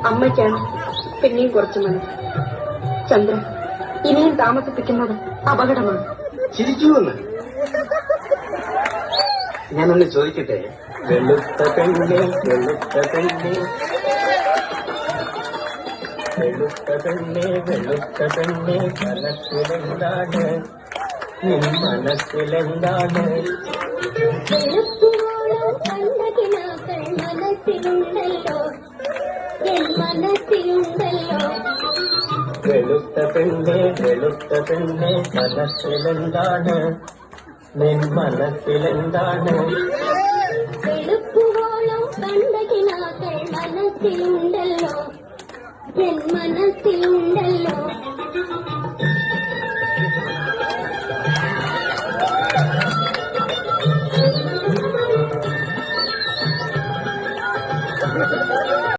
അമ്മയ്ക്കാണ് പിന്നെയും കുറച്ചു മനസ്സ്. ചന്ദ്ര, ഇനിയും താമസിപ്പിക്കുന്നത് അപകടമാണ്. ചിരിക്കുമെന്ന് ഞാനൊന്ന് ചോദിക്കട്ടെ? വെളുത്ത പെണ്ണെ, വെളുത്ത പെണ്ണെ, വെളുത്ത പെണ്ണെ, വെളുത്ത പെണ്ണെ, മനസ്സിലെന്താണ്? നിൻ മനസ്സിലെന്താണ്? വെളുപ്പുവോളം കണ്ട കിനാക്കൾ മനസ്സിലുണ്ടല്ലോ, എൻ മനസ്സിലുണ്ടല്ലോ. വെളുത്ത പെണ്ണെ, വെളുത്ത പെണ്ണെ, മനസ്സിലെന്താണ്? നിൻ മനസ്സിലെന്താണ്? വെളുപ്പുവോളം കണ്ട കിനാക്കൾ മനസ്സിലുണ്ടല്ലോ, എൻ മനസ്സിലുണ്ടല്ലോ.